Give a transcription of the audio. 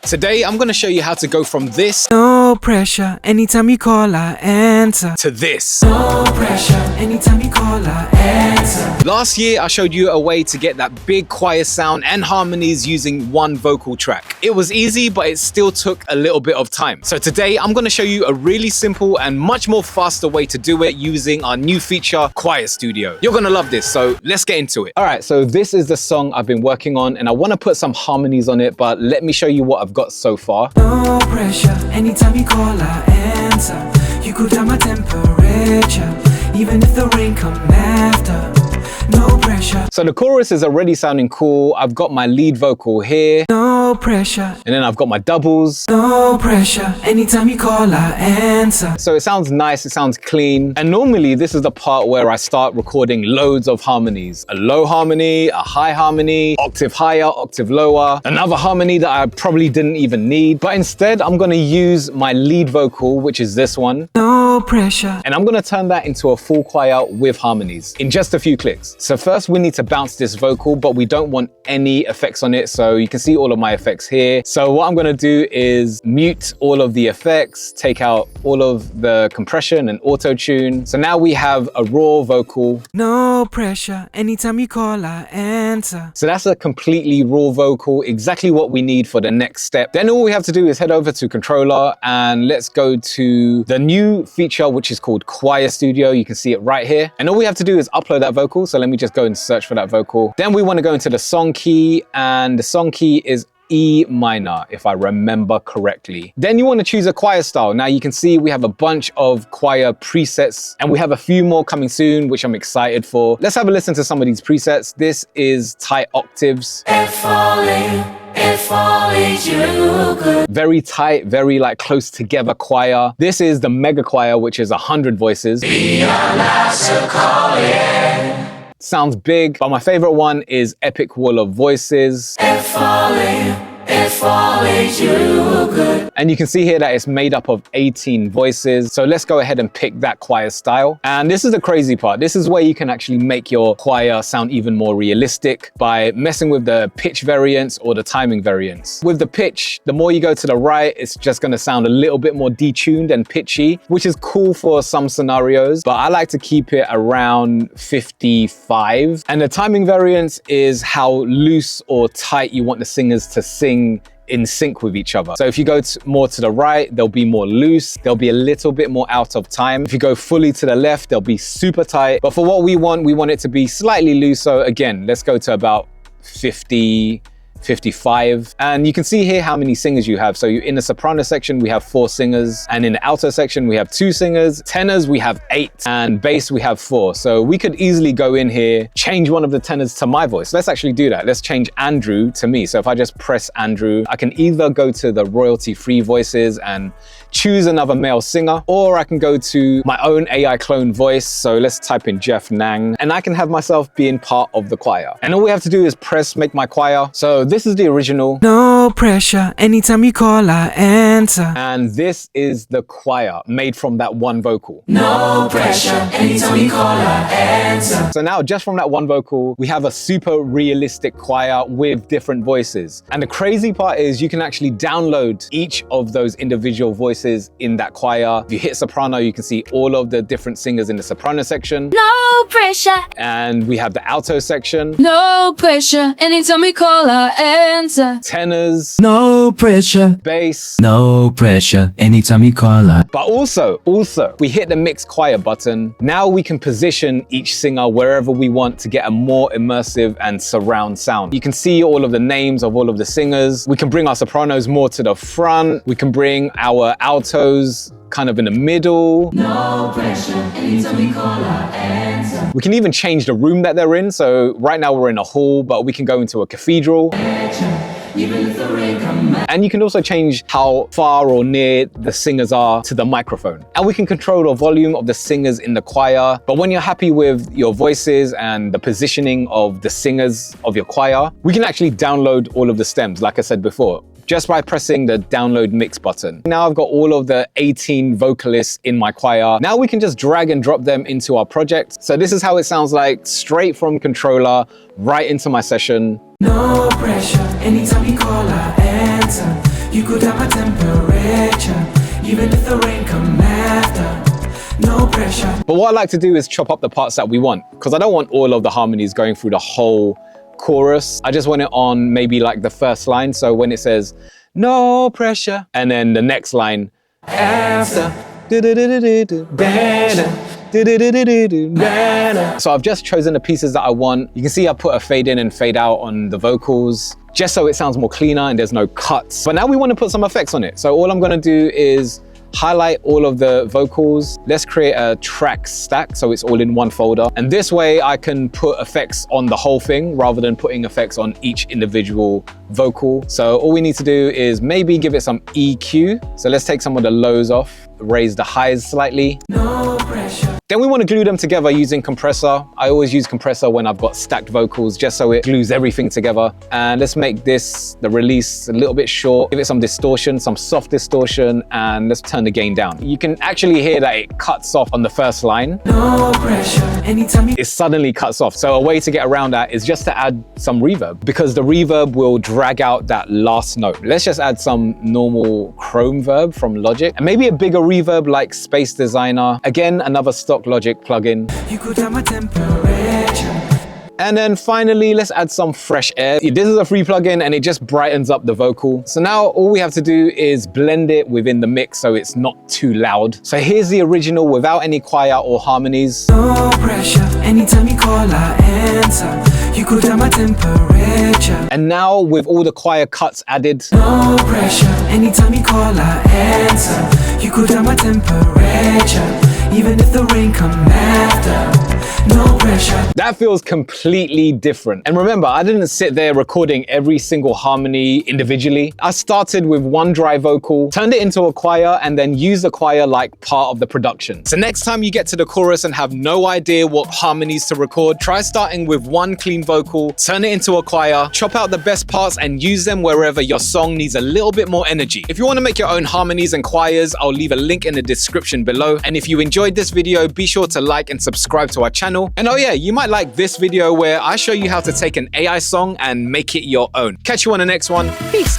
Today, I'm going to show you how to go from this No pressure, anytime you call, I answer. to this. No pressure, anytime you call, I answer. Last year, I showed you a way to get that big choir sound and harmonies using one vocal track. It was easy, but it still took a little bit of time. So today, I'm going to show you a really simple and much more faster way to do it using our new feature, Choir Studio. You're going to love this, so let's get into it. All right, so this is the song I've been working on, and I want to put some harmonies on it, but let me show you what I've got so far. No pressure, anytime you call, I answer. You cool down my temperature, even if the rain come after. No pressure. So the chorus is already sounding cool. I've got my lead vocal here, No pressure, and then I've got my doubles. no pressure, anytime you call, I answer. So it sounds nice, it sounds clean. And normally this is the part where I start recording loads of harmonies. A low harmony, a high harmony, octave higher, octave lower, another harmony that I probably didn't even need. But instead, I'm gonna use my lead vocal, which is this one, No pressure, and I'm gonna turn that into a full choir with harmonies in just a few clicks. So first we need to bounce this vocal, but we don't want any effects on it. So you can see all of my effects here. So what I'm gonna do is mute all of the effects, take out all of the compression and auto tune. So now we have a raw vocal. no pressure, anytime you call, I answer. So that's a completely raw vocal, exactly what we need for the next step. Then all we have to do is head over to Controlla and let's go to the new feature, which is called Choir Studio. You can see it right here. And all we have to do is upload that vocal. So let me just go and search for that vocal. Then we want to go into the song key, and the song key is E minor, if I remember correctly. Then you want to choose a choir style. Now you can see we have a bunch of choir presets, and we have a few more coming soon, which I'm excited for. Let's have a listen to some of these presets. This is tight octaves. If only you could. Very tight, very like close together choir. This is the mega choir, which is 100 voices. Sounds big, but my favorite one is Epic Wall of Voices. If only you could. And you can see here that it's made up of 18 voices. So let's go ahead and pick that choir style. And this is the crazy part. This is where you can actually make your choir sound even more realistic by messing with the pitch variance or the timing variance. With the pitch, the more you go to the right, it's just gonna sound a little bit more detuned and pitchy, which is cool for some scenarios, but I like to keep it around 55. And the timing variance is how loose or tight you want the singers to sing in sync with each other. So if you go more to the right, they'll be more loose. They'll be a little bit more out of time. If you go fully to the left, they'll be super tight. But for what we want it to be slightly loose. So again, let's go to about 50, 55. And you can see here how many singers you have. So in the soprano section, we have 4 singers. And in the alto section, we have 2 singers. Tenors, we have 8. And bass, we have 4. So we could easily go in here, change one of the tenors to my voice. Let's actually do that. Let's change Andrew to me. So if I just press Andrew, I can either go to the royalty-free voices and choose another male singer, or I can go to my own AI clone voice. So let's type in Jeff Nang, and I can have myself being part of the choir. And all we have to do is press make my choir. So this is the original. No pressure, anytime you call, I answer. And this is the choir made from that one vocal. No pressure, anytime you call, I answer. So now just from that one vocal, we have a super realistic choir with different voices. And the crazy part is you can actually download each of those individual voices in that choir. If you hit soprano, you can see all of the different singers in the soprano section. No pressure, And we have the alto section, no pressure. Anytime we call, I answer. tenors, No pressure, bass. no pressure, anytime you call, I. But also, we hit the mix choir button. Now we can position each singer wherever we want to get a more immersive and surround sound. You can see all of the names of all of the singers. We can bring our sopranos more to the front. We can bring our altos kind of in the middle. No pressure, anytime you call, I answer. We can even change the room that they're in. So right now we're in a hall, but we can go into a cathedral. Even if the rain come out. And you can also change how far or near the singers are to the microphone. And we can control the volume of the singers in the choir. But when you're happy with your voices and the positioning of the singers of your choir, we can actually download all of the stems, like I said before, just by pressing the download mix button. Now I've got all of the 18 vocalists in my choir. Now we can just drag and drop them into our project. So this is how it sounds like straight from Controlla right into my session. No pressure, anytime you call, I answer. You could have my temperature, even if the rain come after. No pressure. But what I like to do is chop up the parts that we want, because I don't want all of the harmonies going through the whole chorus. I just want it on maybe like the first line. So when it says, no pressure, and then the next line, after. So I've just chosen the pieces that I want. You can see I put a fade in and fade out on the vocals, just so it sounds more cleaner and there's no cuts. But now we want to put some effects on it. So all I'm going to do is highlight all of the vocals. Let's create a track stack so it's all in one folder. And this way I can put effects on the whole thing rather than putting effects on each individual vocal. So all we need to do is maybe give it some EQ. So let's take some of the lows off, raise the highs slightly. No pressure. Then we want to glue them together using compressor. I always use compressor when I've got stacked vocals, just so it glues everything together. And let's make this, the release, a little bit short. Give it some distortion, some soft distortion, and let's turn the gain down. You can actually hear that it cuts off on the first line. No pressure. Anytime you It suddenly cuts off. So a way to get around that is just to add some reverb, because the reverb will drag out that last note. Let's just add some normal chrome verb from Logic, and maybe a bigger reverb like Space Designer. Again, another stock Logic plugin. You could have my temperature. And then finally, let's add some fresh air. This is a free plugin and it just brightens up the vocal. So now all we have to do is blend it within the mix so it's not too loud. So here's the original without any choir or harmonies. No pressure. Anytime you call, I answer. You could have my temperature. And now with all the choir cuts added. No pressure. Anytime you call, I answer. You could have my temperature, even if the rain come after. No pressure. That feels completely different. And remember, I didn't sit there recording every single harmony individually. I started with one dry vocal, turned it into a choir, and then used the choir like part of the production. So next time you get to the chorus and have no idea what harmonies to record, try starting with one clean vocal, turn it into a choir, chop out the best parts and use them wherever your song needs a little bit more energy. If you want to make your own harmonies and choirs, I'll leave a link in the description below. And if you enjoyed this video, be sure to like and subscribe to our channel. And oh yeah, you might like this video where I show you how to take an AI song and make it your own. Catch you on the next one. Peace.